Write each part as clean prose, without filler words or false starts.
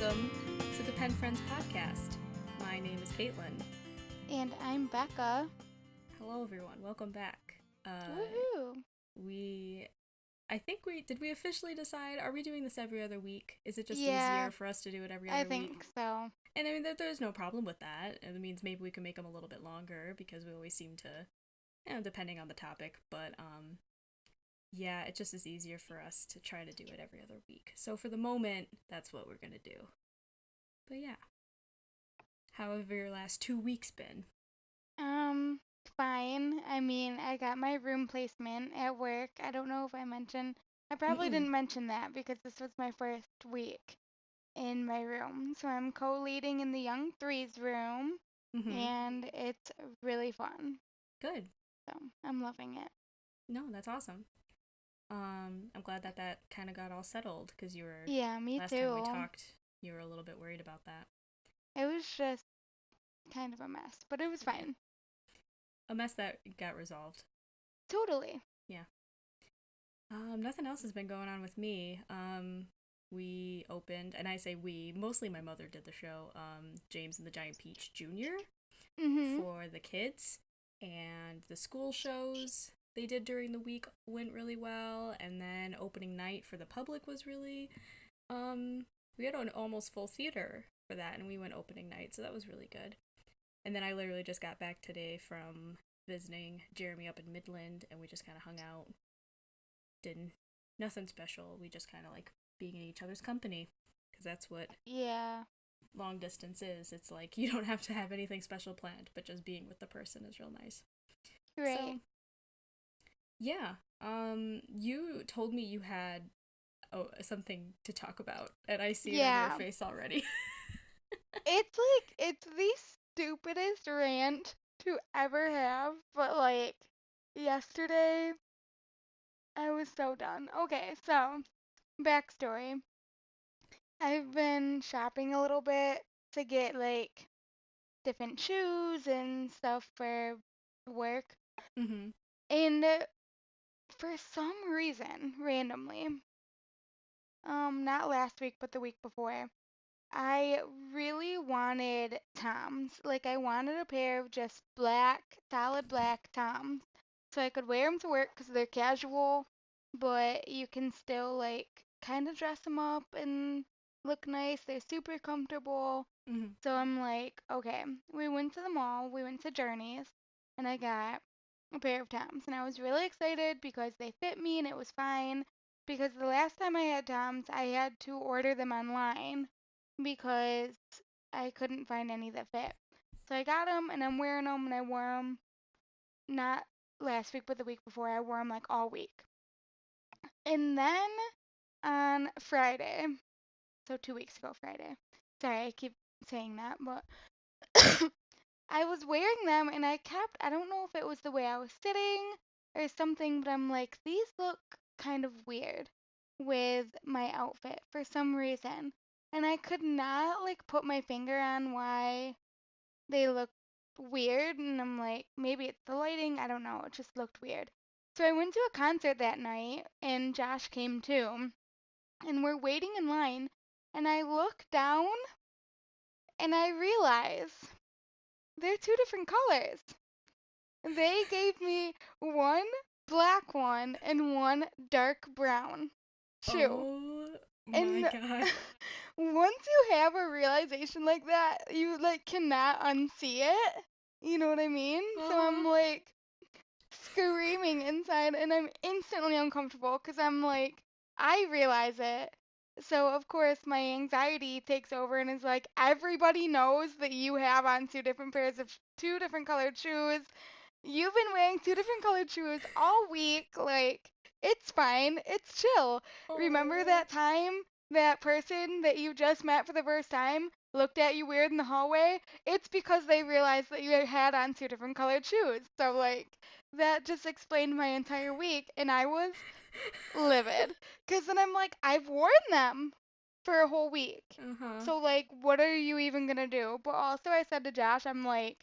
welcome to the Penfriends podcast. My name is Caitlin. And I'm Becca. Hello, everyone. Welcome back. Woohoo! Did we officially decide, are we doing this every other week? Is it just Yeah, easier for us to do it every other week? I think so. And I mean, there's no problem with that. It means maybe we can make them a little bit longer because we always seem to, depending on the topic. But, yeah, it just is easier for us to try to do it every other week. So for the moment, that's what we're going to do. But yeah. How have your last 2 weeks been? Fine. I mean, I got my room placement at work. I don't know if I mentioned. I probably Mm-mm. didn't mention that because this was my first week in my room. So I'm co-leading in the Young Threes room, Mm-hmm. and it's really fun. Good. So I'm loving it. No, that's awesome. I'm glad that kind of got all settled because Yeah, me last time we too. talked, you were a little bit worried about that. It was just kind of a mess, but it was Yeah. fine. A mess that got resolved. Totally. Yeah. Nothing else has been going on with me. We opened, and I say we, mostly my mother did the show, James and the Giant Peach Jr. Mhm. for the kids, and the school shows they did during the week went really well, and then opening night for the public was really, we had an almost full theater for that, and we went opening night, so that was really good. And then I literally just got back today from visiting Jeremy up in Midland, and we just kind of hung out. Did nothing special. We just kind of like being in each other's company, because that's what Yeah. long distance is. It's like you don't have to have anything special planned, but just being with the person is real nice. Right. So, yeah. You told me you had something to talk about, and I see it on your Yeah. face already. It's the stupidest rant to ever have, but like yesterday I was so done. Okay, so backstory. I've been shopping a little bit to get like different shoes and stuff for work. Mm-hmm. And for some reason, randomly, not last week but the week before, I really wanted Toms. Like, I wanted a pair of just black, solid black Toms. So I could wear them to work because they're casual, but you can still, like, kind of dress them up and look nice. They're super comfortable. Mm-hmm. So I'm like, okay. We went to the mall, we went to Journeys, and I got a pair of Toms. And I was really excited because they fit me and it was fine. Because the last time I had Toms, I had to order them online because I couldn't find any that fit. So I got them and I'm wearing them and I wore them not last week but the week before. I wore them like all week. And then on Friday, so 2 weeks ago Friday. Sorry, I keep saying that, but I was wearing them and I don't know if it was the way I was sitting or something, but I'm like, these look kind of weird with my outfit for some reason. And I could not like put my finger on why they looked weird. And I'm like, maybe it's the lighting. I don't know. It just looked weird. So I went to a concert that night and Josh came too. And we're waiting in line. And I look down and I realize they're two different colors. They gave me one black one and one dark brown shoe. Oh my And god. once you have a realization like that, you like cannot unsee it. You know what I mean? So I'm Uh-huh. like screaming inside and I'm instantly uncomfortable because I'm like, I realize it. So of course my anxiety takes over and is like, everybody knows that you have on two different pairs of two different colored shoes. You've been wearing two different colored shoes all week. Like, it's fine. It's chill. Remember Oh. that time that person that you just met for the first time looked at you weird in the hallway? It's because they realized that you had on two different colored shoes. So, like, that just explained my entire week. And I was livid. Because then I'm like, I've worn them for a whole week. Uh-huh. So, like, what are you even going to do? But also, I said to Josh, I'm like,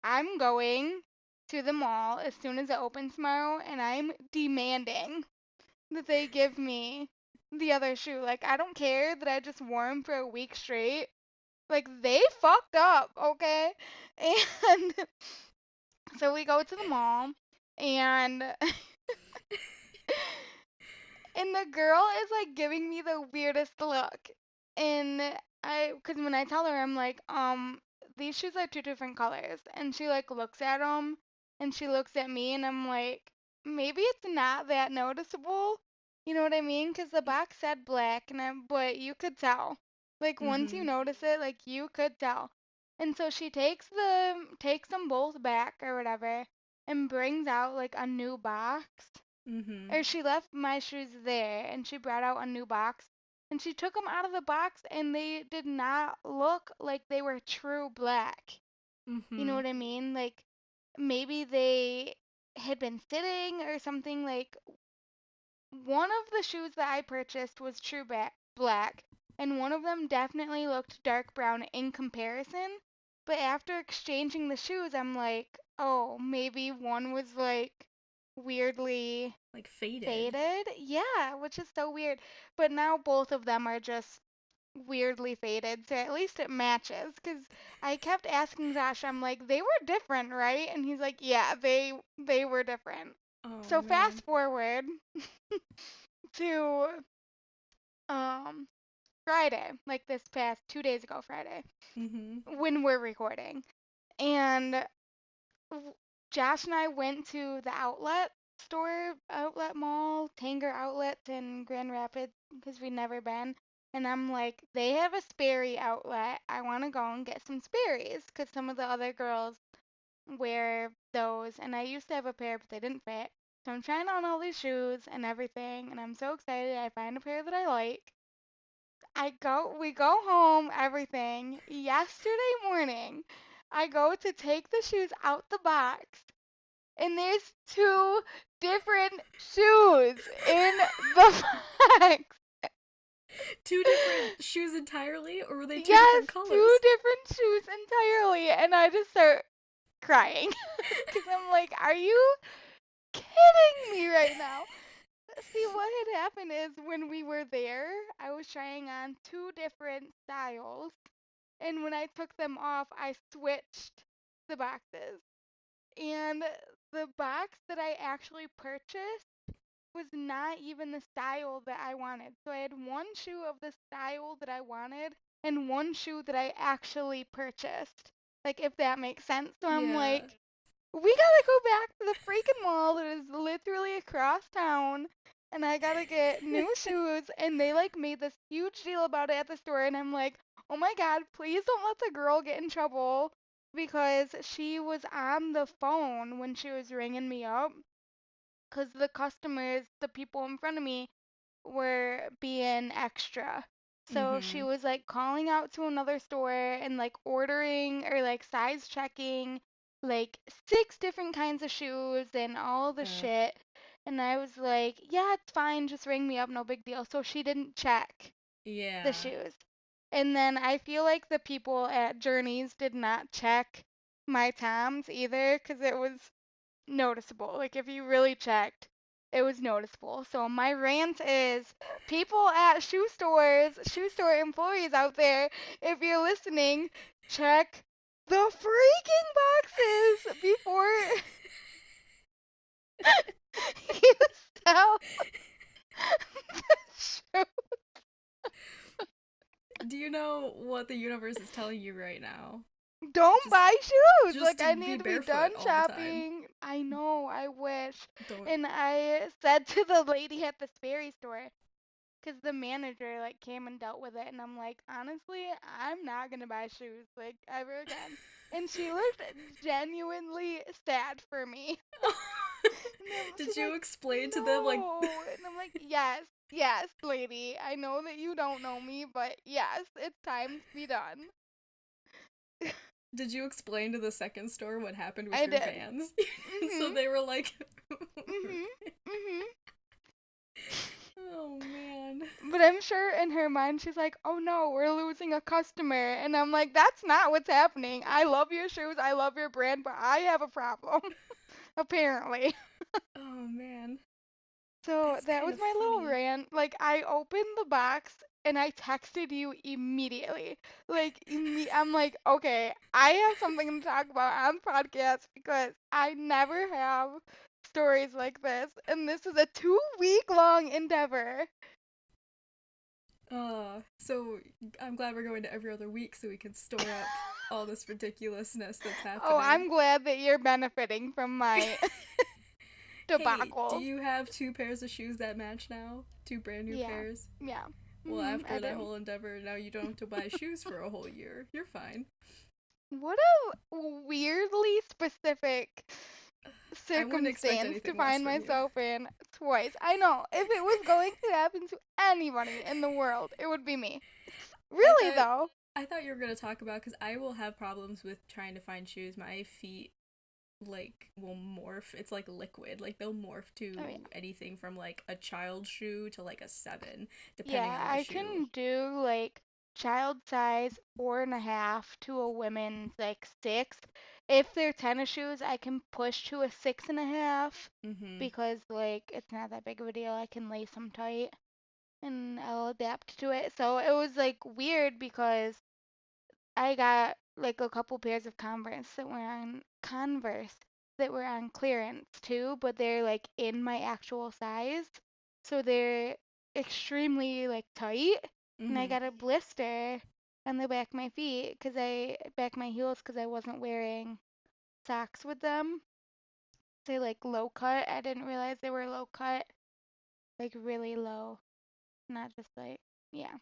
I'm going to the mall as soon as it opens tomorrow, and I'm demanding that they give me the other shoe. Like, I don't care that I just wore them for a week straight. Like, they fucked up, okay? And so we go to the mall, and and the girl is like giving me the weirdest look. And cause when I tell her, I'm like, these shoes are two different colors. And she like looks at them and she looks at me and I'm like, maybe it's not that noticeable. You know what I mean? Cause the box said black but you could tell. Like once you Mhm. notice it, like you could tell. And so she takes them both back or whatever and brings out like a new box, Mhm. or she left my shoes there and she brought out a new box and she took them out of the box and they did not look like they were true black. You know Mhm. what I mean? Like maybe they had been sitting or something. Like one of the shoes that I purchased was true black and one of them definitely looked dark brown in comparison. But after exchanging the shoes, I'm like, oh, maybe one was like weirdly Like faded. faded? Yeah, which is so weird. But now both of them are just weirdly faded, so at least it matches. Because I kept asking Josh, I'm like, they were different, right? And he's like, yeah, they were different. Oh So man. fast forward to um Friday, like this past 2 days ago Friday, Mhm. when we're recording. And Josh and I went to the outlet mall, Tanger Outlets in Grand Rapids, because we'd never been. And I'm like, they have a Sperry outlet. I want to go and get some Sperry's because some of the other girls wear those. And I used to have a pair, but they didn't fit. So I'm trying on all these shoes and everything. And I'm so excited. I find a pair that I like. We go home, everything. Yesterday morning, I go to take the shoes out the box and there's two different shoes in the box. Two different shoes entirely, or were they two Yes, different two colors? different shoes entirely. And I just start crying because I'm like, are you kidding me right now? See, what had happened is when we were there, I was trying on two different styles. And when I took them off, I switched the boxes. And the box that I actually purchased was not even the style that I wanted. So I had one shoe of the style that I wanted and one shoe that I actually purchased. Like, if that makes sense. So I'm Yeah. like, we gotta go back to the freaking mall that is literally across town. And I gotta get new shoes. And they like made this huge deal about it at the store. And I'm like, oh my God, please don't let the girl get in trouble because she was on the phone when she was ringing me up because the customers, the people in front of me, were being extra. So she Mhm. was like calling out to another store and like ordering or like size checking like six different kinds of shoes and all the Ugh. shit. And I was like, yeah, it's fine, just ring me up, no big deal. So she didn't check the Yeah. shoes. And then I feel like the people at Journeys did not check my Toms either because it was noticeable. Like if you really checked, it was noticeable. So my rant is people at shoe store employees out there, if you're listening, check the freaking boxes before you sell the shoe. Do you know what the universe is telling you right now? Don't Just buy shoes. just Like to I be need to be barefoot done all the time. shopping. I know, I wish. Don't. And I said to the lady at the Sperry store, because the manager like came and dealt with it, and I'm like, honestly, I'm not gonna buy shoes like ever again. And she looked genuinely sad for me. And then Did she's you like, explain to them like no. And I'm like, yes, yes, lady. I know that you don't know me, but yes, it's time to be done. did you explain to the second store what happened with I your did. Vans? So Mhm. they were like Mhm. Mhm. Oh man. But I'm sure in her mind she's like, "Oh no, we're losing a customer." And I'm like, "That's not what's happening. I love your shoes, I love your brand, but I have a problem." Apparently. Oh man. So That's that kind was of my little funny. rant. Like I opened the box and I texted you immediately. I'm like, okay, I have something to talk about on podcast because I never have stories like this, and this is a 2 week long endeavor. So I'm glad we're going to every other week so we can store up all this ridiculousness that's Oh, happening. I'm glad that you're benefiting from my Hey, do debacle. you have two pairs of shoes that match now? Two brand new Yeah, pairs? yeah. Well, I after that do. whole endeavor, now you don't have to buy shoes for a whole year. You're fine. What a weirdly specific I wouldn't expect circumstance to anything less find from you. myself in twice. I know, if it was going to happen to anybody in the world, it would be me. I Really, thought though. I thought you were gonna talk about because I will have problems with trying to find shoes. My feet will morph. It's like liquid. Like they'll morph Oh, to yeah. anything from like a child shoe to like a 7, depending Yeah, on the I shoe. can do like child size 4.5 to a women's like 6. If they're tennis shoes, I can push to a 6.5 Mm-hmm. because like it's not that big of a deal. I can lace them tight and I'll adapt to it. So it was like weird because I got like a couple pairs of Converse that were on clearance too, but they're like in my actual size. So they're extremely like tight, and I Mm-hmm. got a blister on the back of my feet because I back my heels because I wasn't wearing socks with them. They like low cut. I didn't realize they were low cut, like really low, not just like yeah.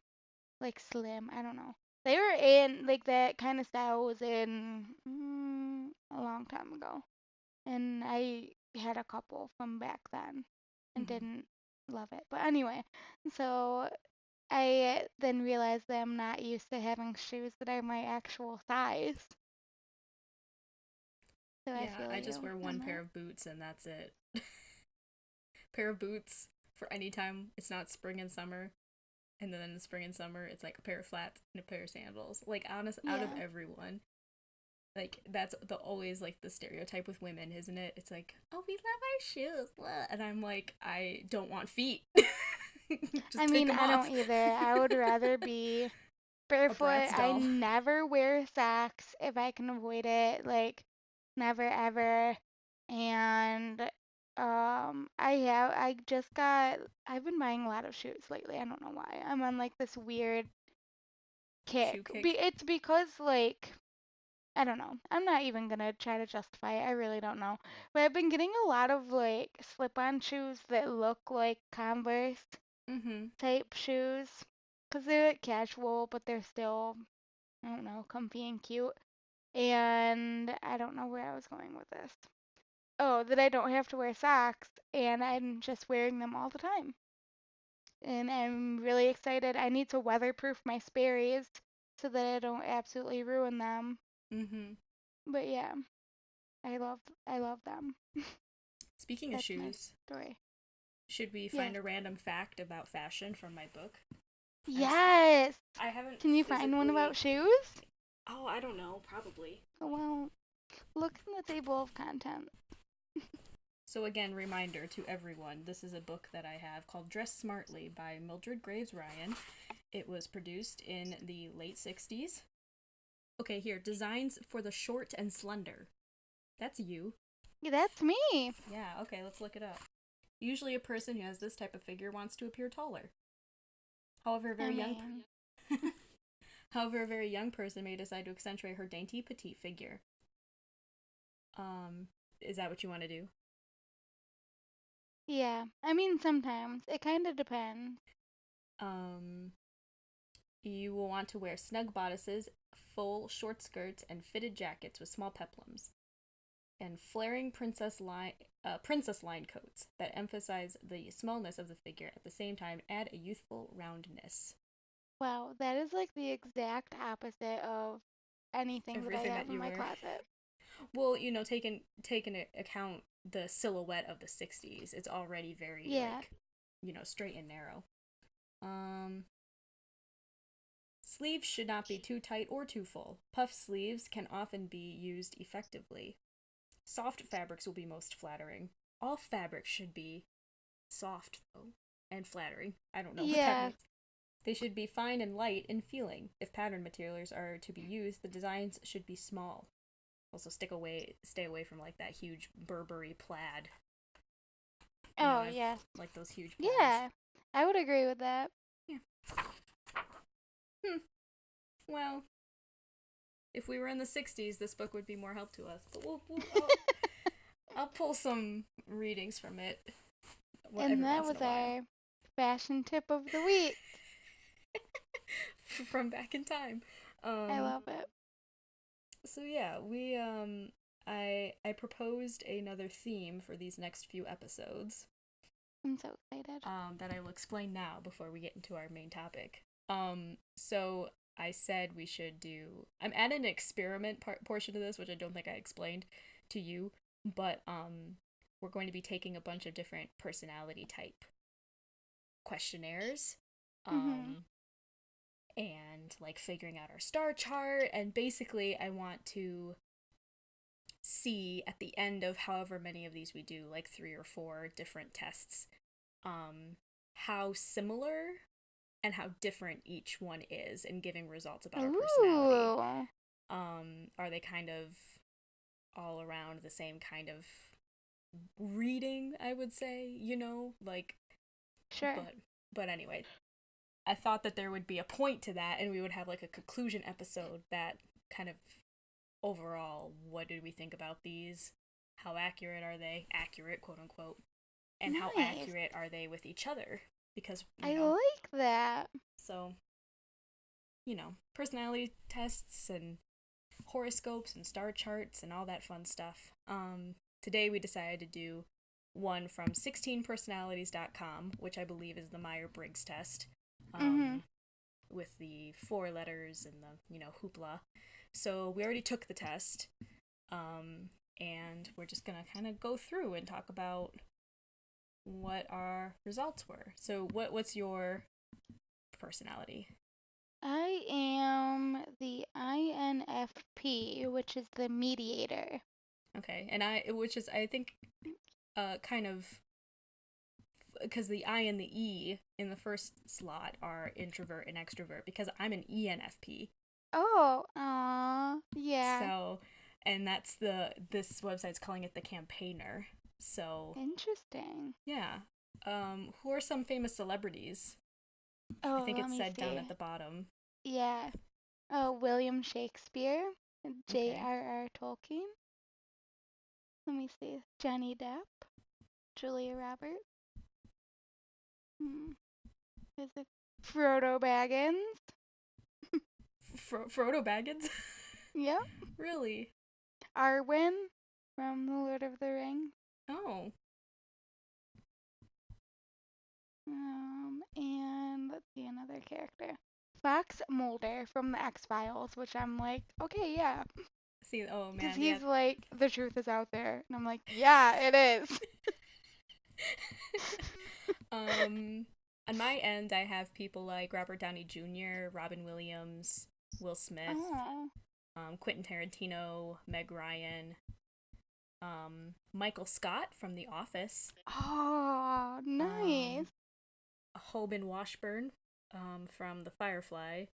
Like slim. I don't know. They were in like that kind of style was in a long time ago, and I had a couple from back then and Mm-hmm. didn't love it. But anyway, so I then realized that I'm not used to having shoes that are my actual size. So I Yeah, feel I just you wear on one pair that. of boots and that's it. Pair of boots for any time it's not spring and summer. And then in the spring and summer, it's like a pair of flats and a pair of sandals. Like honest, out of Yeah. everyone, like that's the always like the stereotype with women, isn't it? It's like, oh, we love our shoes, blah. And I'm like, I don't want feet. I Just take mean, them I don't off. either. I would rather be A barefoot. Bratz I doll. never wear socks if I can avoid it. Like never ever. And I just got I've been buying a lot of shoes lately. I don't know why. I'm on like this weird kick. Shoe kick. It's because like I don't know. I'm not even gonna try to justify it. I really don't know. But I've been getting a lot of like slip-on shoes that look like Converse Mm-hmm. type shoes. 'Cause they're like casual, but they're still, I don't know, comfy and cute. And I don't know where I was going with this. Oh, that I don't have to wear socks and I'm just wearing them all the time. And I'm really excited. I need to weatherproof my Sperry's so that I don't absolutely ruin them. Mm-hmm. But yeah, I love them. Speaking of That's my shoes, story. should we Yes. find a random fact about fashion from my book? I've Yes. I haven't Can you find one about physically. shoes? Oh, I don't know, probably. Oh, well, look in the table of contents. So again, reminder to everyone, this is a book that I have called Dress Smartly by Mildred Graves Ryan. It was produced in the late 60s. Okay, here, designs for the short and slender. That's you. Yeah, that's me. Yeah, okay, let's look it up. Usually a person who has this type of figure wants to appear taller. However, a I very young mean, however, a very young person may decide to accentuate her dainty petite figure. Um, is that what you want to do? yeah. I mean, sometimes. It kind of depends. Um, you will want to wear snug bodices, full short skirts, and fitted jackets with small peplums, and flaring princess line coats that emphasize the smallness of the figure at the same time add a youthful roundness. Wow, that is like the exact opposite of anything that I Everything have that in you my wear. closet. Well, taking account the silhouette of the 60s, it's already very Yeah. like, straight and narrow. Um Sleeves should not be too tight or too full. Puff sleeves can often be used effectively. Soft fabrics will be most flattering. All fabrics should be soft, though, and flattering. I don't know what that Yeah. means. They should be fine and light in feeling. If pattern materials are to be used, the designs should be small. Also, stay away from like that huge Burberry plaid. Oh, I've yes. like those huge plaids. Yeah. I would agree with that. Yeah. Hmm. Well, if we were in the '60s, this book would be more help to us. But I'll pull some readings from it And every that once in was a while. our fashion tip of the week. From back in time. I Um, love it. so yeah, I proposed another theme for these next few episodes. I'm so excited. That I will explain now before we get into our main topic. So I said we should do. I'm adding an experiment portion to this, which I don't think I explained to you, but we're going to be taking a bunch of different personality type questionnaires, Mhm. um, and like figuring out our star chart. And basically, I want to see at the end of however many of these we do, like 3 or 4 different tests, how similar and how different each one is in giving results about our personality. Ooh. Are they kind of all around the same kind of reading, I would say, like Sure. but anyway, I thought that there would be a point to that and we would have like a conclusion episode that kind of overall, what did we think about these? How accurate are they? Accurate, quote unquote. And how Nice. accurate are they with each other? Because, I like that. so, personality tests and horoscopes and star charts and all that fun stuff. Today we decided to do one from 16personalities.com, which I believe is the Myers Briggs test, Mhm. with the 4 letters and the, hoopla. So we already took the test, and we're just gonna kind of go through and talk about what our results were. So what's your personality? I am the INFP, which is the mediator. Okay, and which is I think, kind of, because the I and the E in the first slot are introvert and extrovert because I'm an ENFP. Oh, yeah. So, and that's this website's calling it the campaigner. So, Interesting. yeah. Who are some famous celebrities? I Oh, think let it's me said down see. at the bottom. Yeah. Oh, William Shakespeare, Okay. J.R.R. Tolkien. Let me see. Johnny Depp, Julia Roberts. Hmm. Is it Frodo Baggins? Frodo Baggins? Yep. Really? Arwen from The Lord of the Rings. Oh. And let's see another character. Fox Mulder from the X Files, which I'm like, okay, yeah, See, oh because man, yeah. he's like, the truth is out there, and I'm like, yeah, it is. um, on my end, I have people like Robert Downey Jr., Robin Williams, Will Smith, Oh. Quentin Tarantino, Meg Ryan, Michael Scott from The Office, Oh, um, nice. Hoban Washburn, from The Firefly.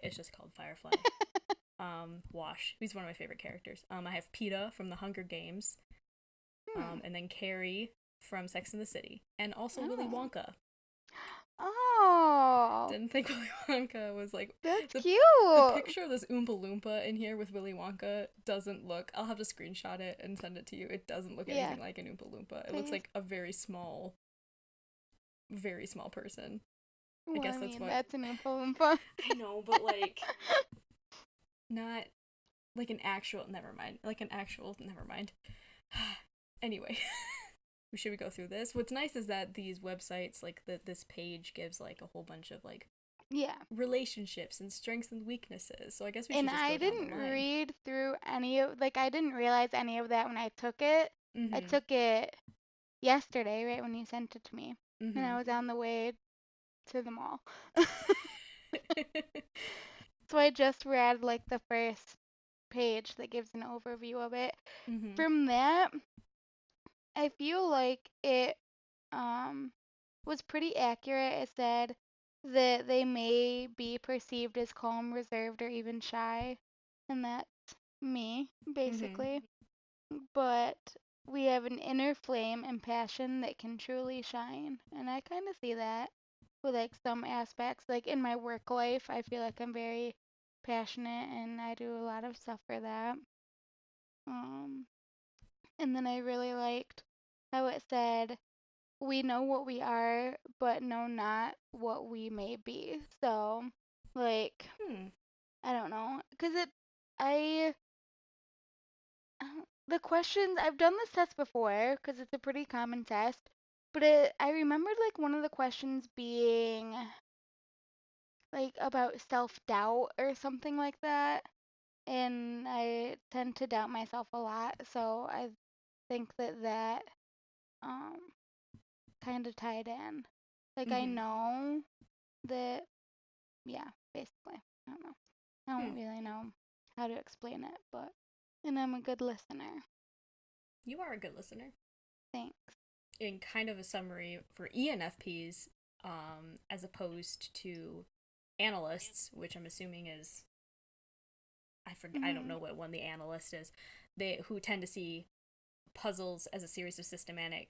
It's just called Firefly. Wash. He's one of my favorite characters. I have PETA from The Hunger Games, Hmm. and then Carrie from Sex and the City, and also Willy Oh. Wonka. Oh, Didn't think Willy Wonka was like that's the the cute. picture of this Oompa Loompa in here with Willy Wonka doesn't look. I'll have to screenshot it and send it to you. It doesn't look Yeah, anything like an Oompa Loompa. It looks please. like a very small person. I Well, guess I that's mean, what that's an Oompa Loompa. I know, but like not like an actual. Never mind. Like an actual. Never mind. Anyway, should we go through this? What's nice is that these websites, like this page, gives like a whole bunch of like Yeah. relationships and strengths and weaknesses. So I guess we should And just I go down the didn't line. read through any of, like, I didn't realize any of that when I took it. I Mhm. took it yesterday, right when you sent it to me. And I Mhm. was on the way to the mall. So I just read, like, the first page that gives an overview of it. Mhm. From that, I feel like it was pretty accurate. It said that they may be perceived as calm, reserved, or even shy, and that's me, Mhm. basically. But we have an inner flame and passion that can truly shine, and I kind of see that with like some aspects. Like in my work life, I feel like I'm very passionate, and I do a lot of stuff for that. Um, and then I really liked how it said we know what we are, but know not what we may be. So, like, Hmm. I don't know, because I, the questions, I've done this test before, because it's a pretty common test, but I remembered, like, one of the questions being, like, about self-doubt or something like that, and I tend to doubt myself a lot, so I think that um, kind of tied in. Like, I Mhm. know that yeah, basically. I don't know. I Hmm. don't really know how to explain it, but and I'm a good listener. You are a good listener. Thanks. In kind of a summary for ENFPs, as opposed to analysts, which I'm assuming is I don't Mhm. know what one the analyst is. They who tend to see puzzles as a series of systemic.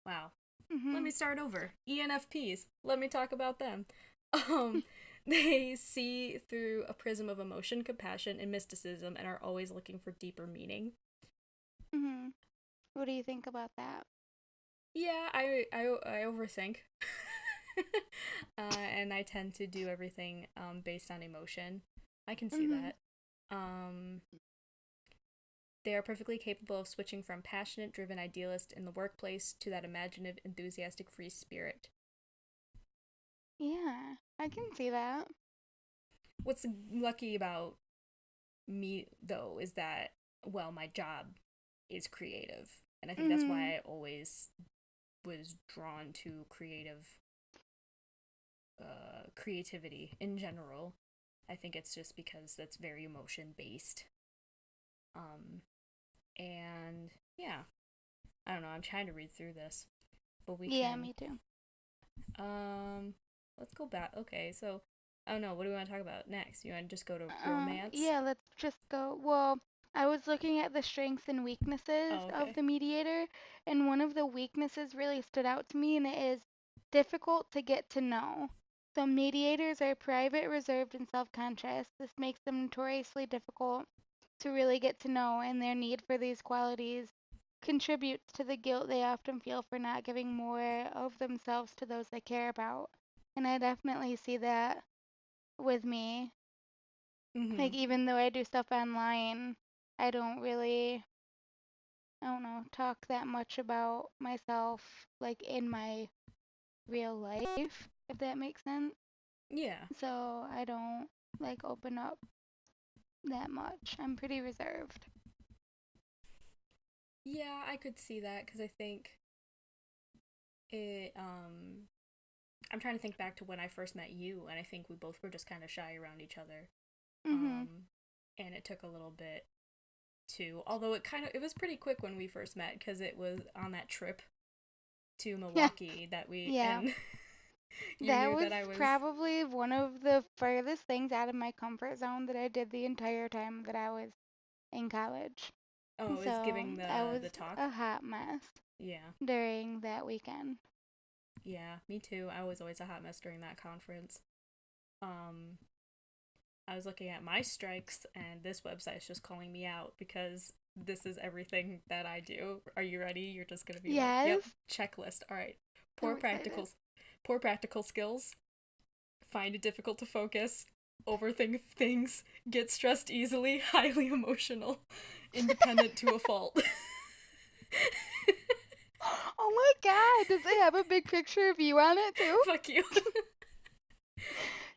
Wow. Let me Mhm. start over. ENFPs. Let me talk about them. Um, they see through a prism of emotion, compassion, and mysticism, and are always looking for deeper meaning. Mhm. What do you think about that? Yeah, I overthink. And I tend to do everything based on emotion. I can see Mhm. that. Um, they are perfectly capable of switching from passionate, driven idealist in the workplace to that imaginative, enthusiastic, free spirit. Yeah, I can see that. What's lucky about me, though, is that, well, my job is creative. And I think that's Mhm. why I always was drawn to creativity in general. I think it's just because that's very emotion based. Um, and yeah, I don't know. I'm trying to read through this, but we Yeah, can. me too. Um, let's go back. Okay, so I don't know. What do we want to talk about next? You want to just go to romance? Yeah, let's just go. Well, I was looking at the strengths and weaknesses Oh, of okay. the mediator, and one of the weaknesses really stood out to me, and it is difficult to get to know. So, mediators are private, reserved, and self conscious. This makes them notoriously difficult to really get to know, and their need for these qualities contributes to the guilt they often feel for not giving more of themselves to those they care about. And I definitely see that with me. Mm-hmm. Like even though I do stuff online, I don't really, I don't know, talk that much about myself like in my real life, if that makes sense. Yeah. So I don't like open up that much. I'm pretty reserved. Yeah, I could see that because I think it. I'm trying to think back to when I first met you, and I think we both were just kind of shy around each other. Mhm. Um, and it took a little bit to, although it was pretty quick when we first met because it was on that trip to Yeah. Milwaukee that we Yeah. and you That knew was that I was probably one of the furthest things out of my comfort zone that I did the entire time that I was in college. is So giving I the was talk. a hot mess Yeah. during that weekend. Yeah, me too. I was always a hot mess during that conference. Um, I was looking at my strikes, and this website's just calling me out because this is everything that I do. Are you ready? You're just gonna be like, "Yep, Yes, checklist." All right. I'm Poor excited. practicals. Poor practical skills. Find it difficult to focus. Overthink things. Get stressed easily. Highly emotional. Independent to a fault. Oh my god, does it have a big picture of you on it too? Fuck you.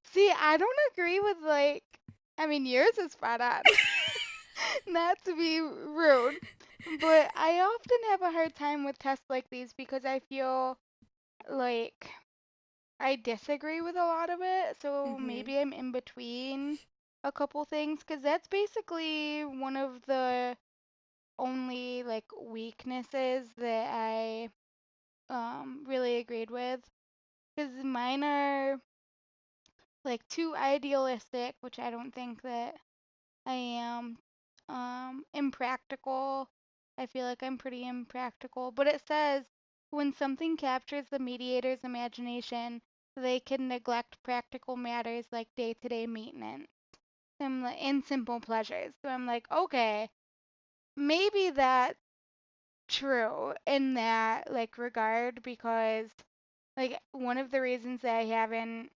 See, I don't agree with like, I mean, yours is spot on. Not to be rude, but I often have a hard time with tests like these because I feel like I disagree with a lot of it. So Mm-hmm. maybe I'm in between a couple things because that's basically one of the only like weaknesses that I really agreed with, because mine are like too idealistic, which I don't think that I am. Impractical. I feel like I'm pretty impractical, but it says when something captures the mediator's imagination, they can neglect practical matters like day-to-day maintenance and simple pleasures. So I'm like, okay, maybe that's true in that like regard, because like one of the reasons that I haven't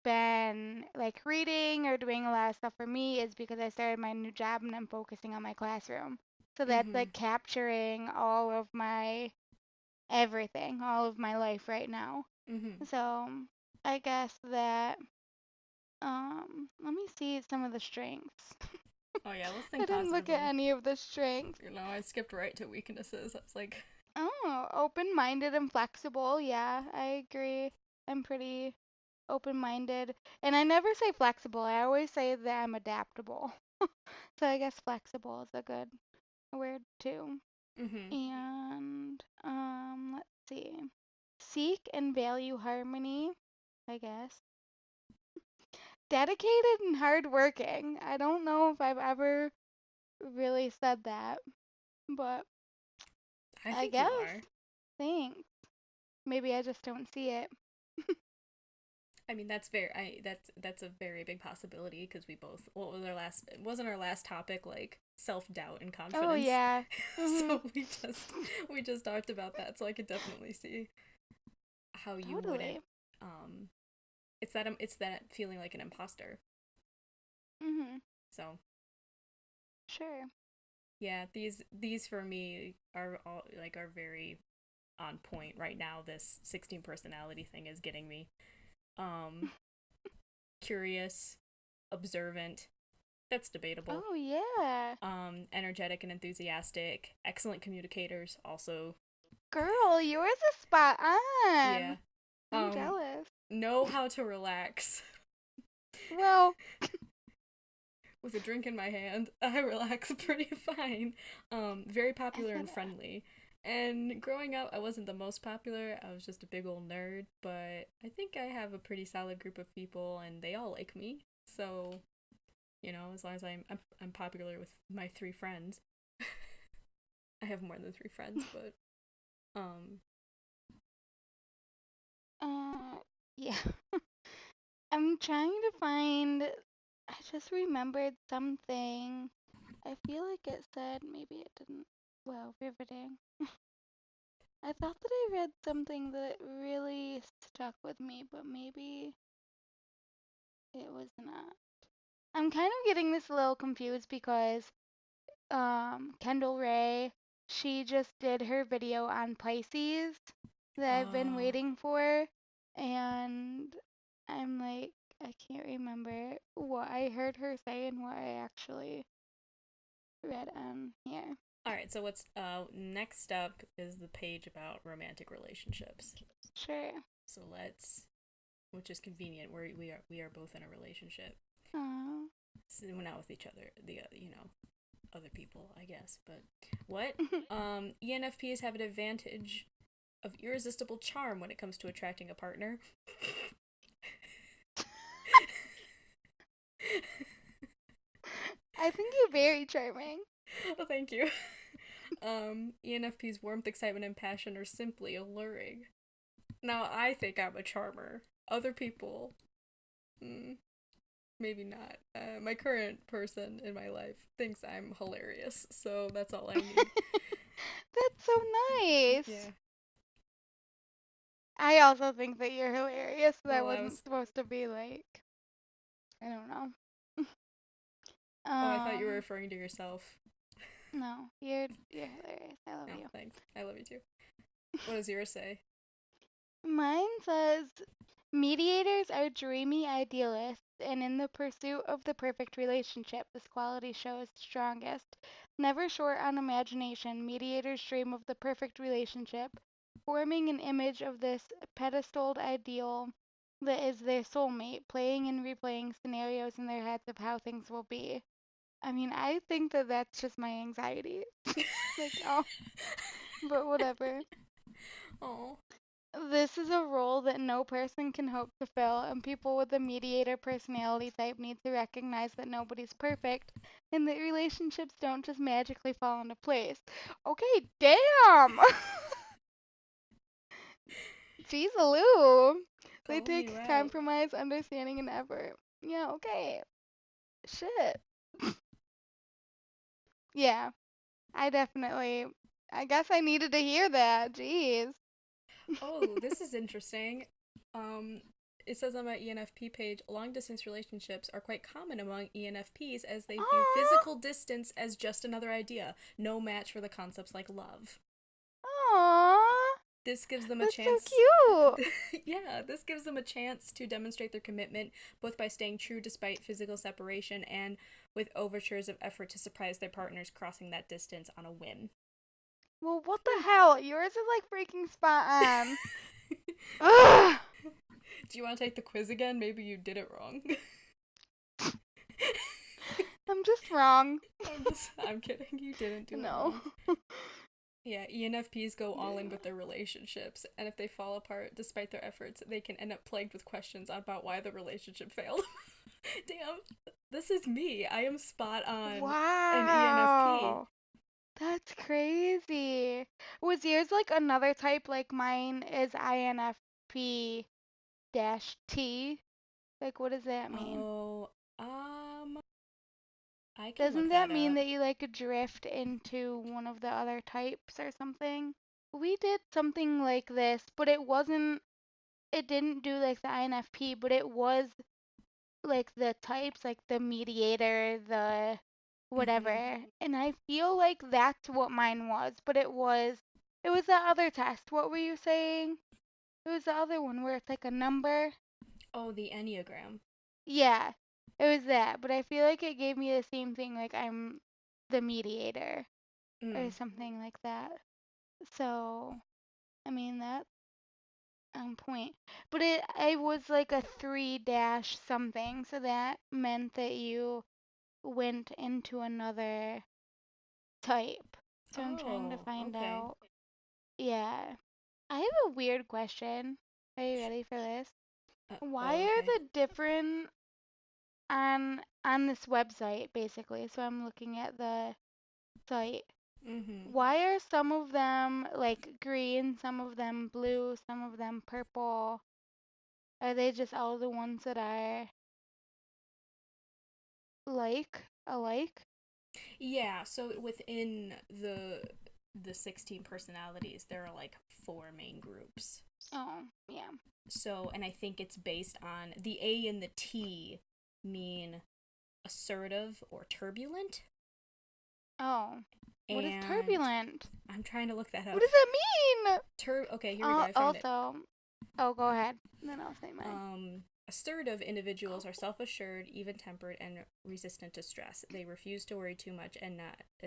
been like reading or doing a lot of stuff for me is because I started my new job and I'm focusing on my classroom. So that's Mm-hmm. like capturing all of my everything, all of my life right now. Mm-hmm. So I guess that let me see some of the strengths. Oh yeah, let's I think didn't look at positively. any of the strengths. You know, I skipped right to weaknesses. I was like, Oh, open-minded and flexible. Yeah, I agree. I'm pretty open-minded. And I never say flexible. I always say that I'm adaptable. So I guess flexible is a good word too. mm-hmm. And let's see. Seek and value harmony, I guess. Dedicated and hardworking. I don't know if I've ever really said that, but I I think you guess. are. Thanks. Maybe I just don't see it. I mean, that's a very big possibility because we both. What was our last? It wasn't our last topic like self doubt and Oh confidence. yeah. Mhm. So we just talked about that. So I could definitely see how you wouldn't. Totally. Um, it's that feeling like an imposter. Mhm. So Sure. yeah, these for me are all like are very on point right now. This 16 personality thing is getting me. Um, Curious, observant. That's debatable. Oh yeah. Energetic and enthusiastic, excellent communicators. Also, Girl, yours is spot yeah. on. I'm Um, jealous. know how to relax. Well, With a drink in my hand, I relax pretty fine. Very I popular said and friendly. And growing up, I wasn't the most popular. I was just a big old nerd, but I think I have a pretty solid group of people, and they all like me. So, as long as I'm popular with my three friends, I have more than three friends, but um, yeah. I'm trying to find. I just remembered something. I feel like it said, maybe it didn't. Well, riveting. I thought that I read something that really stuck with me, but maybe it was not. I'm kind of getting this a little confused because Kendall Ray, she just did her video on Pisces that I've been oh, waiting for, and I'm like, I can't remember what I heard her say and what I actually read on here. all right. So what's next up is the page about romantic relationships. Sure. So let's, which is convenient. We are both in a relationship. Aw. So we're not with each other. The other people, I guess. But what? ENFPs have an advantage of irresistible charm when it comes to attracting a partner. I think you're very charming. Well, thank you. ENFP's warmth, excitement, and passion are simply alluring. Now, I think I'm a charmer. Other people, mm, maybe not. My current person in my life thinks I'm hilarious, so that's all I need. That's so nice. Yeah. I also think that you're hilarious. That Well, wasn't supposed to be like, I don't know. Oh, I thought you were Um, referring to yourself. no, you're hilarious. I love Oh, you. thanks. I love you too. What does yours say? Mine says mediators are dreamy idealists, and in the pursuit of the perfect relationship, this quality shows strongest. Never short on imagination, mediators dream of the perfect relationship, forming an image of this pedestaled ideal that is their soulmate, playing and replaying scenarios in their heads of how things will be. I mean, I think that that's just my anxiety. Like, oh, but whatever. Oh, This is a role that no person can hope to fill, and people with a mediator personality type need to recognize that nobody's perfect and that relationships don't just magically fall into place. Okay, damn! Jeez Lou. They calling you take out. compromise, understanding, and effort. Yeah, okay. Shit. Yeah, I definitely. I guess I needed to hear that. Jeez. Oh, this is interesting. Um, it says on my ENFP page, long distance relationships are quite common among ENFPs as they view Aww. physical distance as just another idea, no match for the concepts like love. Aww. This gives them a That's so chance. cute. Yeah, this gives them a chance to demonstrate their commitment both by staying true despite physical separation and with overtures of effort to surprise their partners crossing that distance on a whim. Well, what the hell? Yours is like freaking spot on. Ugh. Do you want to take the quiz again? Maybe you did it wrong. I'm just wrong. I'm kidding. You didn't do it No. wrong. Yeah, ENFPs go all in with their relationships, and if they fall apart despite their efforts, they can end up plagued with questions about why the relationship failed. Damn, this is me. I am spot on an ENFP. Wow. That's crazy. Was yours like another type like mine is INFP dash T? Like what does that mean? Oh, um, I can Doesn't look that that mean up. that you like drift into one of the other types or something? We did something like this, but it didn't do like the INFP, but it was like the types, like the mediator, the Mm-hmm. whatever. And I feel like that's what mine was, but it was the other test. What were you saying? It was the other one where it's like a number. Oh, the Enneagram. Yeah, it was that, but I feel like it gave me the same thing, like I'm the mediator or Mm. something like that. So, I mean, that's on point. But it was like a three dash something, so that meant that you went into another type. So I'm trying to Oh, find okay. out. Yeah. I have a weird question. Are you ready for this? Why Oh, are okay. the different on this website basically? So I'm looking at the site. Mm-hmm. Why are some of them like green, some of them blue, some of them purple? Are they just all the ones that are like alike? Yeah, so within the 16 personalities, there are like four main groups. Oh, yeah. So, and I think it's based on the A and the T mean assertive or turbulent. Oh, what is And turbulent? I'm trying to look that What up. does that mean? Okay, here we go. I found it. Also, oh, go ahead. Then I'll say mine. Assertive individuals are self-assured, even-tempered, and resistant to stress. They refuse to worry too much and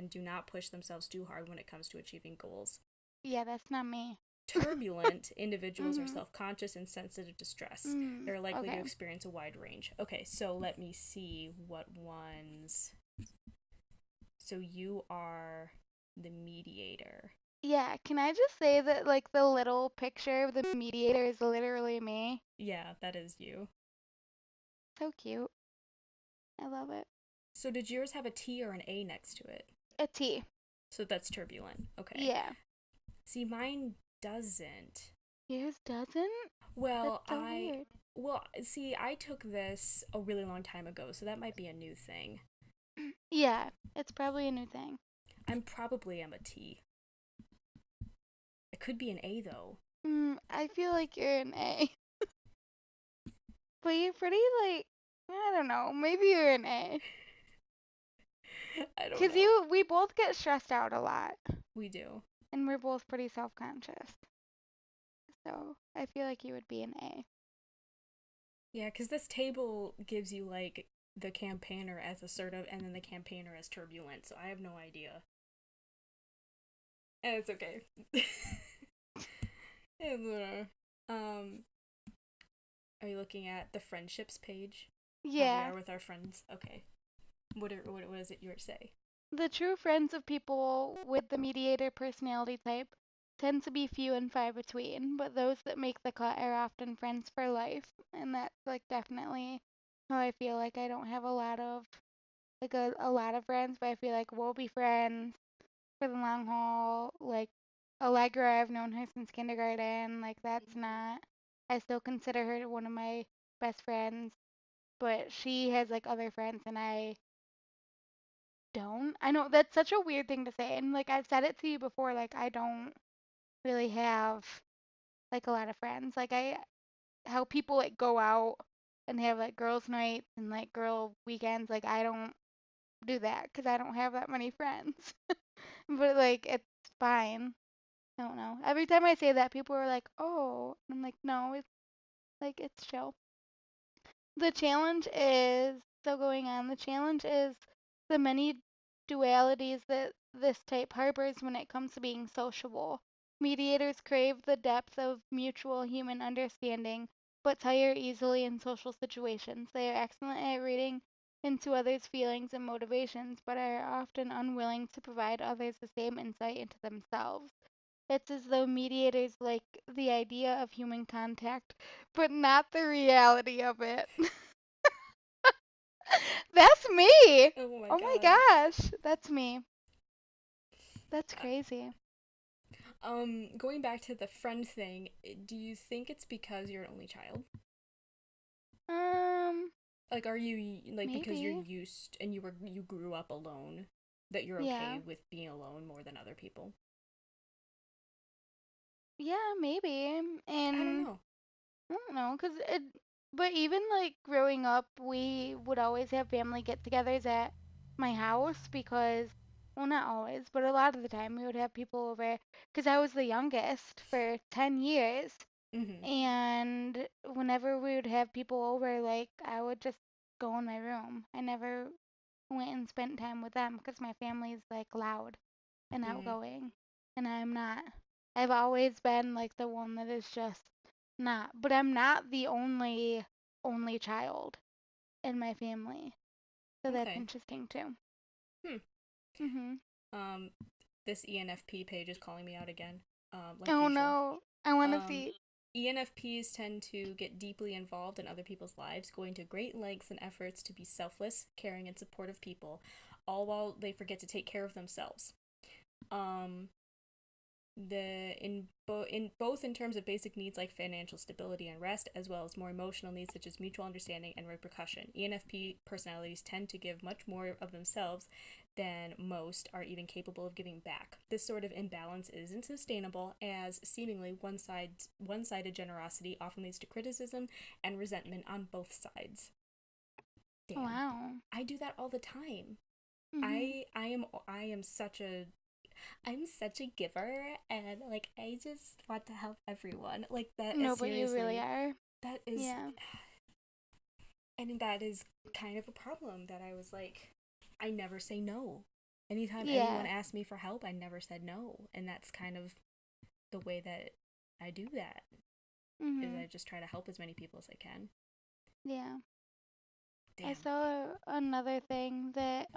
do not push themselves too hard when it comes to achieving goals. Yeah, that's not me. Turbulent individuals are Mhm. self conscious and sensitive to stress. Mm. They're likely to Okay. experience a wide range. Okay, so let me see what ones. So you are the mediator. Yeah, can I just say that like the little picture of the mediator is literally me? Yeah, that is you. So cute. I love it. So did yours have a T or an A next to it? A T. So that's turbulent. Okay. Yeah. See, mine doesn't. Yours doesn't? That's Well, so I. weird. Well, see, I took this a really long time ago, so that might be a new thing. Yeah, it's probably a new thing. I'm probably am a T. It could be an A though. I feel like you're an A. But you're pretty like I don't know, maybe you're an A. I don't Cause know. we both get stressed out a lot, We do. and we're both pretty self-conscious. So I feel like you would be an A. Yeah, because this table gives you like the campaigner as assertive and then the campaigner as turbulent, so I have no idea. And it's okay. um, are you looking at the friendships page? How we Yeah. are with our friends? Okay. What is it you were to say? The true friends of people with the mediator personality type tend to be few and far between, but those that make the cut are often friends for life. And that's like definitely how I feel. Like I don't have a lot of like a lot of friends, but I feel like we'll be friends for the long haul. Like Allegra, I've known her since kindergarten. Like that's not I still consider her one of my best friends, but she has like other friends and I don't. I know that's such a weird thing to say, and like I've said it to you before, like I don't really have like a lot of friends. Like I how people like go out and have like girls' nights and like girl weekends, like I don't do that because I don't have that many friends. But like it's fine. I don't know. Every time I say that, people are like, "Oh," and I'm like, "No, it's like it's chill." The challenge is still going on. The challenge is the many dualities that this type harbors when it comes to being sociable. Mediators crave the depth of mutual human understanding, but tire easily in social situations. They are excellent at reading into others' feelings and motivations, but are often unwilling to provide others the same insight into themselves. It's as though mediators like the idea of human contact, but not the reality of it. That's me. Oh my Oh my god. gosh. That's me. That's Uh, crazy. Going back to the friend thing, do you think it's because you're an only child? Um, Like, are you like because you're maybe. used and you grew up alone that you're okay Yeah. with being alone more than other people? Yeah, maybe. I don't And know. I don't know, but even like growing up, we would always have family get-togethers at my house because, well, not always, but a lot of the time we would have people over because I was the youngest for 10 years. Mhm. And whenever we would have people over, like I would just go in my room. I never went and spent time with them because my family's like loud and Mm. outgoing, and I'm not. I've always been like the one that is just not. But I'm not the only child in my family, so that's Okay. interesting too. Hmm. Mhm. Um this ENFP page is calling me out again. Like Oh usual. no, I want to Um see. ENFPs tend to get deeply involved in other people's lives, going to great lengths and efforts to be selfless, caring, and supportive people, all while they forget to take care of themselves. Um, in both in terms of basic needs like financial stability and rest, as well as more emotional needs such as mutual understanding and repercussion. ENFP personalities tend to give much more of themselves than most are even capable of giving back. This sort of imbalance isn't sustainable, as seemingly one-sided generosity often leads to criticism and resentment on both sides. Damn, Wow. I do that all the time. Mhm. I'm such a giver, and like I just want to help everyone. Like that is No, but you really seriously, are. that is, Yeah. and that is kind of a problem that I was like, I never say no. Anytime anyone Yeah. asked me for help, I never said no, and that's kind of the way that I do that. Is I Mhm. just try to help as many people as I can. Yeah. I Damn. saw another thing that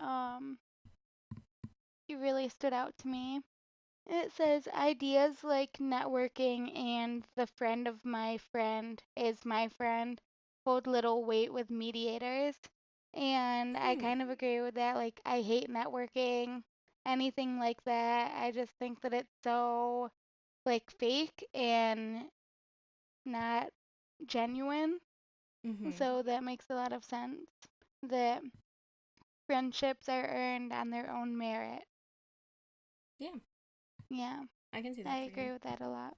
it really stood out to me. It says ideas like networking and the friend of my friend is my friend hold little weight with mediators. And I Hmm. kind of agree with that. Like, I hate networking, anything like that. I just think that it's so, like, fake and not genuine. Mm-hmm. So that makes a lot of sense that friendships are earned on their own merit. Yeah, Yeah, I can see I that for you. agree with that a lot.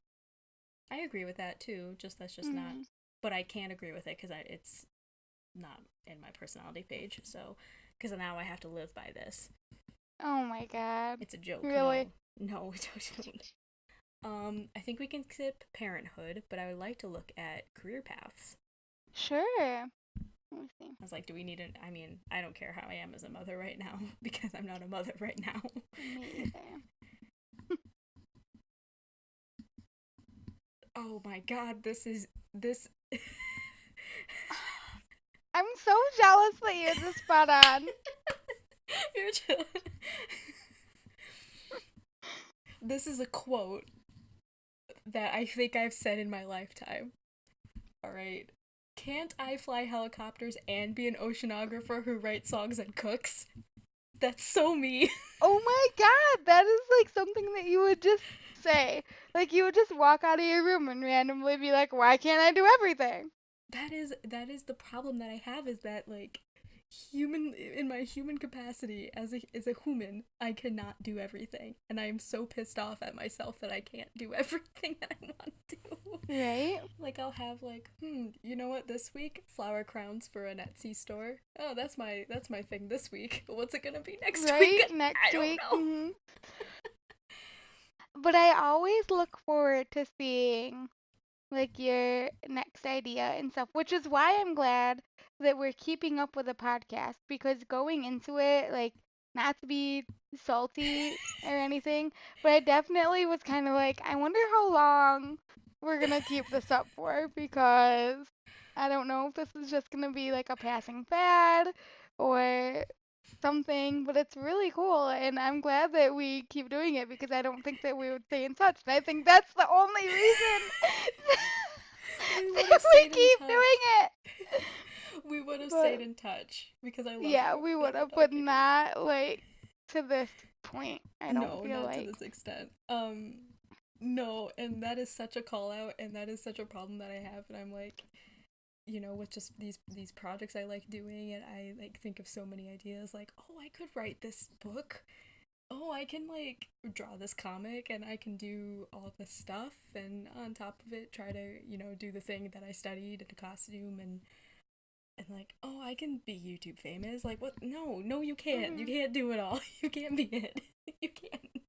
I agree with that too. Just that's just not, Hmm. but I can't agree with it because it's not in my personality page. So, because now I have to live by this. Oh my God. It's a joke. Really? No, no, don't. I think we can skip parenthood, but I would like to look at career paths. Sure. Let me see. I was like, do we need an? I mean, I don't care how I am as a mother right now because I'm not a mother right now. Me either. Oh my god, this is this. I'm so jealous that you're this spot on. You're chilling. This is a quote that I think I've said in my lifetime. All right. Can't I fly helicopters and be an oceanographer who writes songs and cooks? That's so me. Oh my God, that is like something that you would just say. Like you would just walk out of your room and randomly be like, "Why can't I do everything?" That is the problem that I have, is that like human, in my human capacity as a human, I cannot do everything, and I am so pissed off at myself that I can't do everything that I want to do. Right? Like I'll have like, you know what, this week flower crowns for an Etsy store. Oh, that's my thing this week. What's it gonna be next week? Right? I Next don't week. know. But I always look forward to seeing like your next idea and stuff, which is why I'm glad that we're keeping up with the podcast because going into it, like, not to be salty or anything, but I definitely was kind of like, I wonder how long we're gonna keep this up for because I don't know if this is just gonna be like a passing fad or something, but it's really cool, and I'm glad that we keep doing it because I don't think that we would stay in touch, and I think that's the only reason We would have that we stayed in keep doing touch. it. We would have stayed But in touch because I love yeah, you we and I would love have, but talking to you. not like to this point. I don't No, feel not to like. this extent. No, and that is such a call out, and that is such a problem that I have, and I'm like, with just these projects I like doing, and I like think of so many ideas, like, oh, I could write this book. Oh, I can like draw this comic, and I can do all this stuff, and on top of it, try to do the thing that I studied in the costume, and like, oh, I can be YouTube famous. Like, what? No, no, you can't. You Mhm. can't do it all. You can't be it. You can't.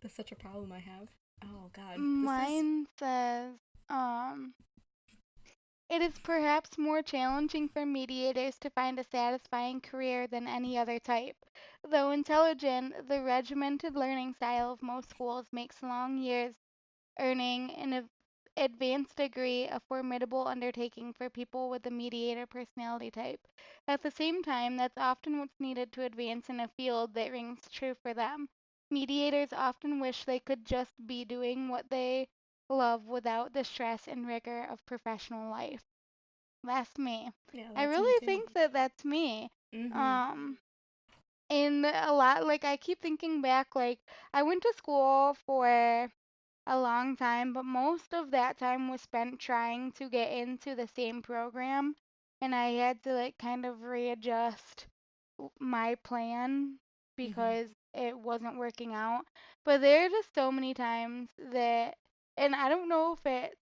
That's such a problem I have. Oh God, this is. Mine says, um, it is perhaps more challenging for mediators to find a satisfying career than any other type. Though intelligent, the regimented learning style of most schools makes long years earning an advanced degree a formidable undertaking for people with the mediator personality type. At the same time, that's often what's needed to advance in a field that rings true for them. Mediators often wish they could just be doing what they love without the stress and rigor of professional life. That's me. Yeah, I that's me really too. think that that's me. Mhm. Um, and a lot, like, I keep thinking back, like, I went to school for a long time, but most of that time was spent trying to get into the same program, and I had to like kind of readjust my plan Mhm. because it wasn't working out. But there are just so many times that, and I don't know if it's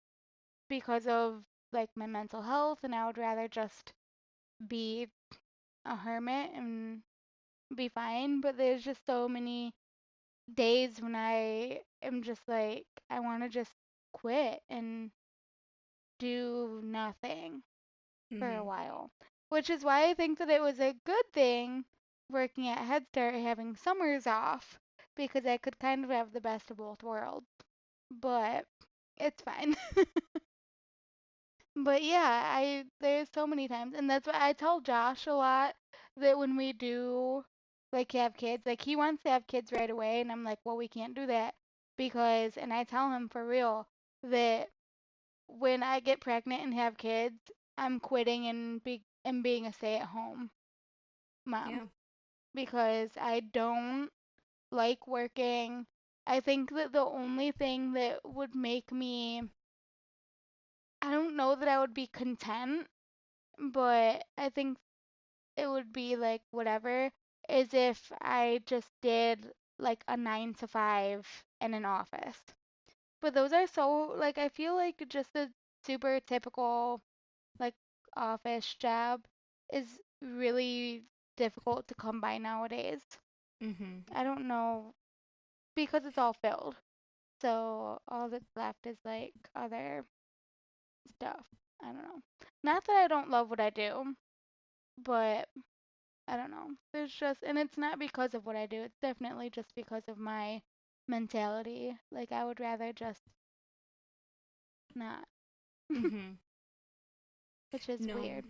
because of like my mental health, and I would rather just be a hermit and be fine, but there's just so many days when I am just like, I want to just quit and do nothing for a Mhm. while. Which is why I think that it was a good thing working at Head Start having summers off because I could kind of have the best of both worlds. But it's fine. But yeah, I there's so many times, and that's why I tell Josh a lot that when we do like have kids, like he wants to have kids right away, and I'm like, well, we can't do that because, and I tell him for real that when I get pregnant and have kids, I'm quitting and being a stay-at-home mom Yeah. because I don't like working. I think that the only thing that would make me, I don't know that I would be content, but I think it would be like whatever, is if I just did like a 9 to 5 in an office. But those are so, like, I feel like just a super typical, like, office job is really difficult to come by nowadays. Mhm. I don't know, because it's all filled. So all that's left is like other stuff. I don't know. Not that I don't love what I do, but I don't know. There's just, and it's not because of what I do. It's definitely just because of my mentality. Like I would rather just not, Mhm. which is No. weird.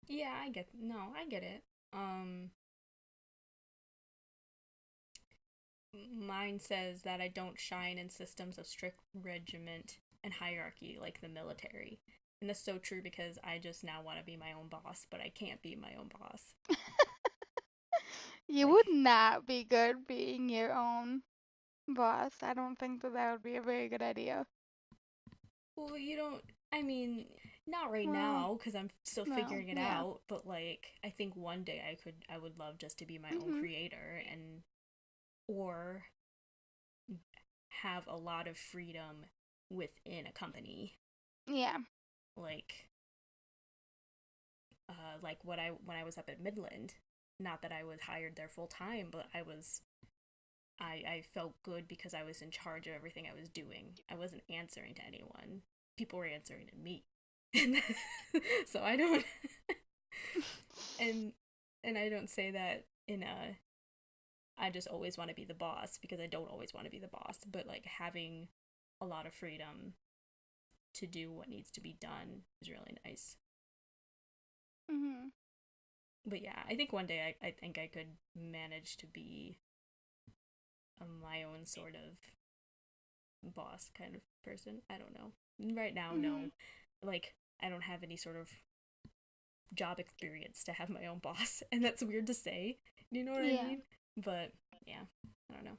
Yeah, I get. No, I get it. Um, Mine says that I don't shine in systems of strict regiment and hierarchy like the military. And that's so true because I just now want to be my own boss, but I can't be my own boss. You would Like, not be good being your own boss. I don't think that that would be a very good idea. well, you don't, I mean, not right Well, now because I'm still no, figuring it yeah. out, but like, I think one day I would love just to be my own Mhm. creator and, or have a lot of freedom within a company. Yeah. Like, like when I was up at Midland. Not that I was hired there full time, but I felt good because I was in charge of everything I was doing. I wasn't answering to anyone. People were answering to me. So I don't and I don't say that in a I just always want to be the boss because I don't always want to be the boss, but like having a lot of freedom to do what needs to be done is really nice. Mhm. But yeah, I think one day I think I could manage to be my own sort of boss kind of person. I don't know. Right now, Mhm. no. Like, I don't have any sort of job experience to have my own boss, and that's weird to say. You know what I Yeah. mean? But yeah, I don't know.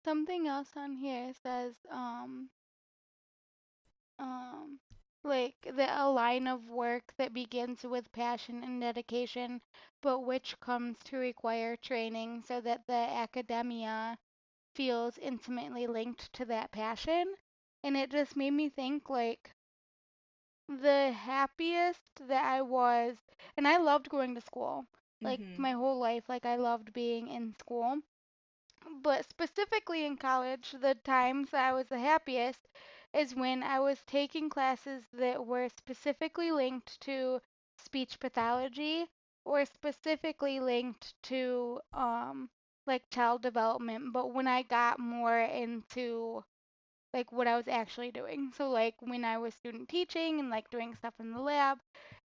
Something else on here says um like a line of work that begins with passion and dedication, but which comes to require training so that the academia feels intimately linked to that passion. And it just made me think like the happiest that I was, and I loved going to school. Like Mm-hmm. my whole life, like I loved being in school. But specifically in college, the times that I was the happiest is when I was taking classes that were specifically linked to speech pathology or specifically linked to like child development, but when I got more into like what I was actually doing. So like when I was student teaching and like doing stuff in the lab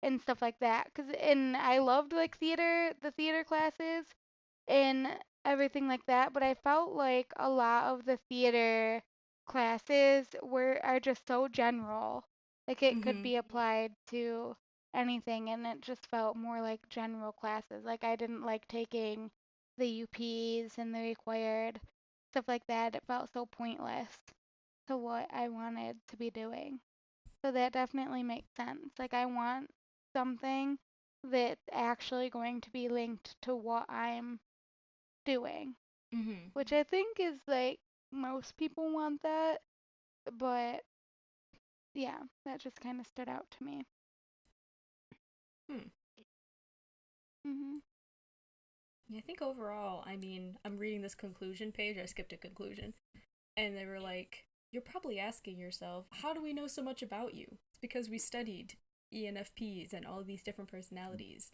and stuff like that. Cause and I loved like the theater classes and everything like that, but I felt like a lot of the theater classes were are just so general. Like it could Mm-hmm. be applied to anything and it just felt more like general classes. Like I didn't like taking the UPs and the required stuff like that. It felt so pointless to what I wanted to be doing. So that definitely makes sense. Like I want something that's actually going to be linked to what I'm doing, Mm-hmm. which I think is like most people want that, but yeah, that just kind of stood out to me. Hmm. Mhm. Yeah, I think overall, I mean, I'm reading this conclusion page. I skipped a conclusion, and they were like, "You're probably asking yourself, how do we know so much about you? It's because we studied ENFPs and all these different personalities."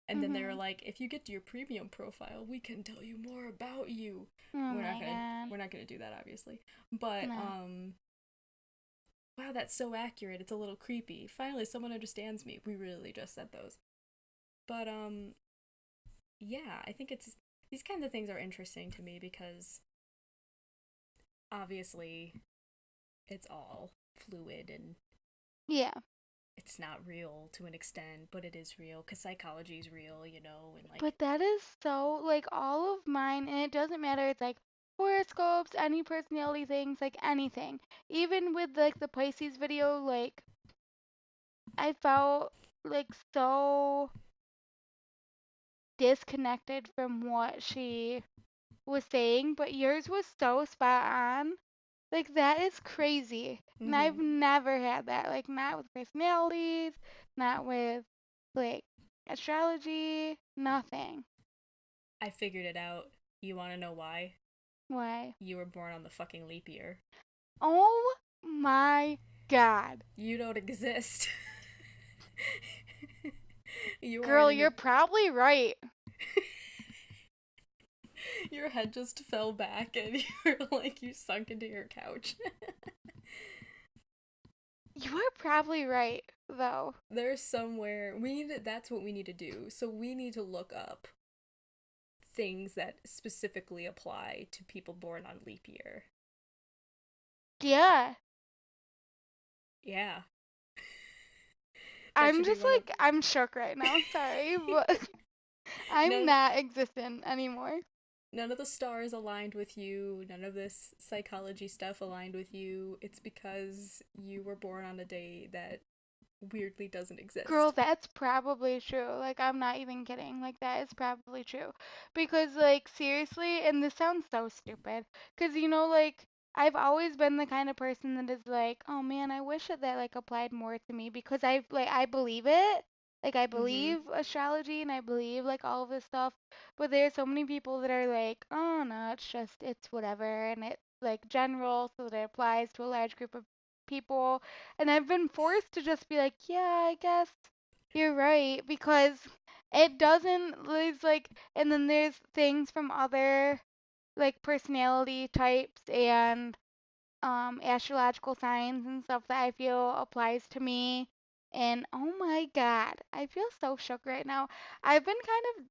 And then they were Mhm. like, if you get to your premium profile, we can tell you more about you. Oh We're not my gonna god. we're not gonna do that obviously. But No. wow, that's so accurate. It's a little creepy. Finally someone understands me. We really just said those. But yeah, I think it's these kinds of things are interesting to me because obviously it's all fluid and Yeah. it's not real to an extent, but it is real because psychology is real, and like, But that is so like all of mine, and it doesn't matter. It's like horoscopes, any personality things, like anything. Even with like the Pisces video, like I felt like so disconnected from what she was saying, but yours was so spot on. Like that is crazy. And mm-hmm. I've never had that. Like not with personalities, not with like astrology, nothing. I figured it out. You want to know why? Why? You were born on the fucking leap year. Oh my god. You don't exist. You aren't Girl, in the. you're probably right. Your head just fell back and you're like, you sunk into your couch. You are probably right, though. There's somewhere. We need to, that's what we need to do. So we need to look up things that specifically apply to people born on leap year. Yeah. Yeah, that I'm should be just one of. like, I'm shook right now. Sorry, but I'm none not existent anymore. none of the stars aligned with you, none of this psychology stuff aligned with you. It's because you were born on a day that weirdly doesn't Girl, exist. that's probably true. Like, I'm not even kidding. Like, that is probably true. Because, like, seriously, and this sounds so stupid. Because, like, I've always been the kind of person that is like, oh man, I wish that, like, applied more to me. Because I believe it. Like, I Mm-hmm. believe astrology and I believe, like, all of this stuff. But there's so many people that are like, oh no, it's whatever. And it's, like, general, so that it applies to a large group of people. And I've been forced to just be like, yeah, I guess you're right because it doesn't there's like and then there's things from other like personality types and astrological signs and stuff that I feel applies to me. And oh my God, I feel so shook right now. I've been kind of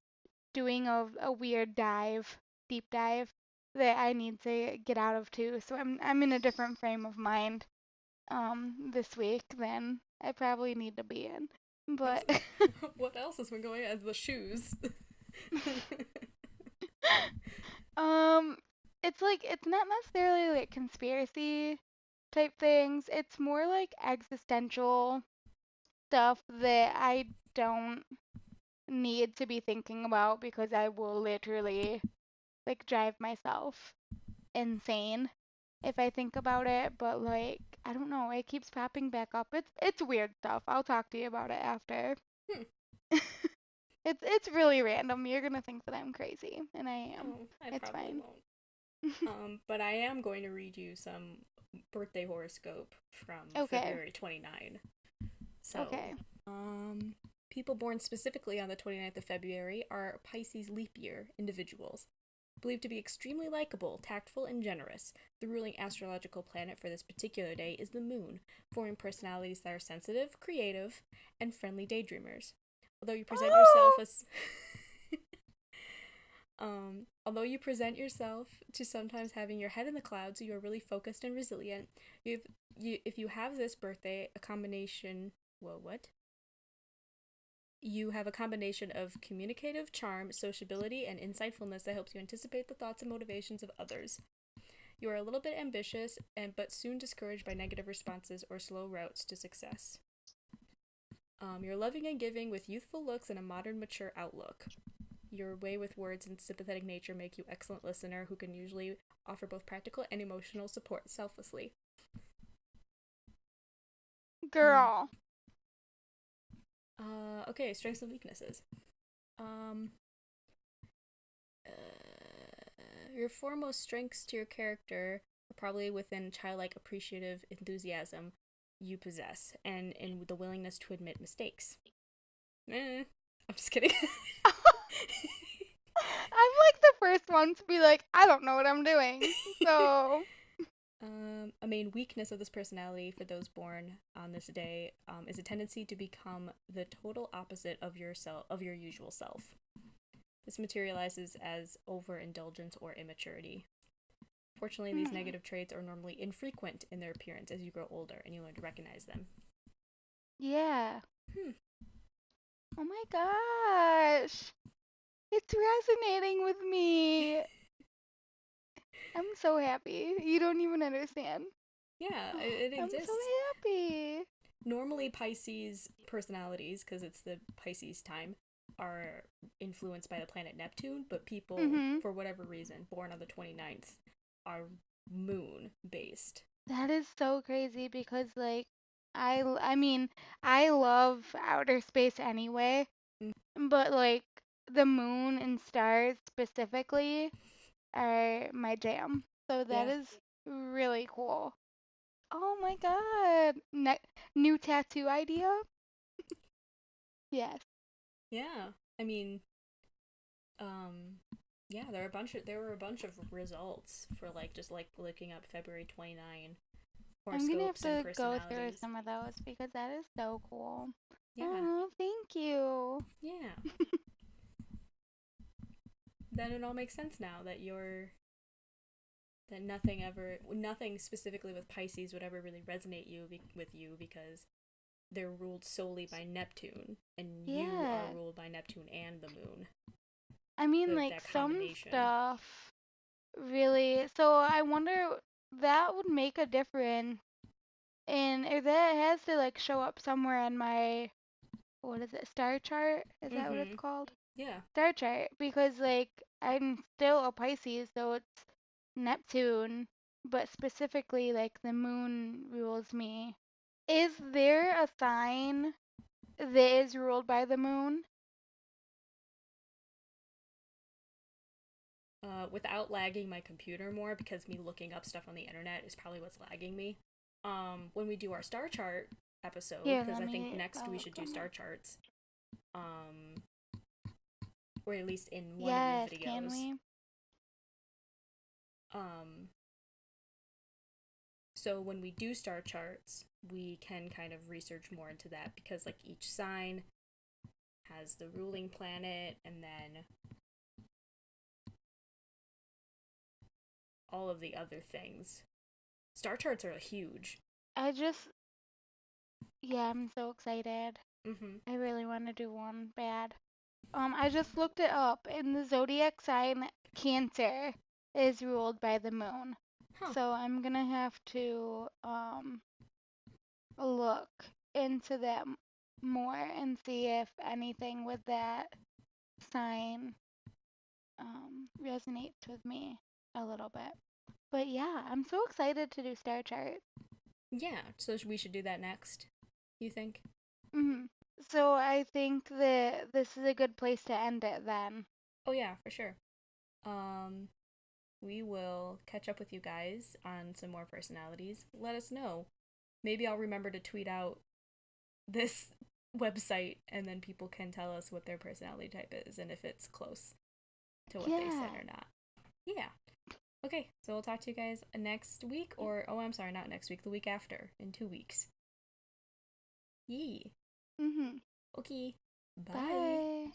doing a weird deep dive that I need to get out of too. So I'm in a different frame of mind this week than I probably need to be in. What's But what else has been going on? The shoes. um it's like it's not necessarily like conspiracy type things. It's more like existential stuff that I don't need to be thinking about because I will literally like drive myself insane if I think about it, but like I don't know, it keeps popping back up. It's weird stuff. I'll talk to you about it after. Hmm. It's really random. You're gonna think that I'm crazy, and I am. Oh, I It's probably fine. won't. But I am going to read you some birthday horoscope from Okay. February 29. So, Okay. um, people born specifically on the 29th of February are Pisces leap year individuals. Believed to be extremely likable, tactful, and generous, the ruling astrological planet for this particular day is the moon, forming personalities that are sensitive, creative, and friendly daydreamers. Although you present yourself Oh, as although you present yourself to sometimes having your head in the clouds, you are really focused and resilient. If you have this birthday, a combination. Whoa, what? You have a combination of communicative charm, sociability, and insightfulness that helps you anticipate the thoughts and motivations of others. You are a little bit ambitious, but soon discouraged by negative responses or slow routes to success. You're loving and giving with youthful looks and a modern, mature outlook. Your way with words and sympathetic nature make you excellent listener who can usually offer both practical and emotional support selflessly. Hmm. girl. Okay, strengths and weaknesses. Um, your foremost strengths to your character are probably within childlike appreciative enthusiasm you possess and in the willingness to admit mistakes. I'm just kidding. I'm like the first one to be like, I don't know what I'm doing. So, A main weakness of this personality for those born on this day is a tendency to become the total opposite of your usual self. This materializes as overindulgence or immaturity. Fortunately, these mhm. negative traits are normally infrequent in their appearance as you grow older and you learn to recognize them. Yeah. Hmm. Oh my gosh. It's resonating with me. I'm so happy. You don't even understand. Yeah, it I'm so exists. happy. Normally, Pisces personalities, because it's the Pisces time, are influenced by the planet Neptune, but people, Mhm. for whatever reason, born on the 29th are moon based. That is so crazy because like I mean, I love outer space anyway, but like the moon and stars specifically are my jam. So that Yeah, is really cool. Oh my God. New tattoo idea? Yes. yeah. I mean, yeah, there were a bunch of results for like just like looking up February 29 I'm gonna have horoscopes and to go through personalities. some of those because that is so cool. Yeah, Oh, thank you. yeah. then it all makes sense now that nothing specifically with Pisces would ever really resonate with you because they're ruled solely by Neptune, and you are Yeah. ruled by Neptune and the moon. I mean, The, like that some combination. stuff really. So I wonder that would make a difference in if that has to like show up somewhere in my what is it, star chart? Is that what it's Mm-hmm. called? Yeah. Star chart because like I'm still a Pisces, so it's Neptune, but specifically like the moon rules me. Is there a sign that is ruled by the moon? Without lagging my computer more, because me looking up stuff on the internet is probably what's lagging me. When we do our star chart episode, Here, because let I think me next we look should do them star up. charts, um, or at least in one of your Yes, can videos. we? Um, so when we do star charts, we can kind of research more into that because like each sign has the ruling planet and then all of the other things. Star charts are huge. I just, yeah, I'm so excited. Mm-hmm. I really want to do one bad. I just looked it up, and the zodiac sign Cancer is ruled by the moon. Huh. So I'm gonna have to look into that more and see if anything with that sign resonates with me a little bit. But yeah, I'm so excited to do star chart. Yeah, so we should do that next, you think? hmm So I think that this is a good place to end it then. Oh, yeah, for sure. Um, we will catch up with you guys on some more personalities. Let us know. Maybe I'll remember to tweet out this website and then people can tell us what their personality type is and if it's close to what they said Yeah. or not. Yeah. Okay, so we'll talk to you guys next week, or oh, I'm sorry, not next week, the week after, in 2 weeks. Yee. Mhm. Okay. Bye. Bye.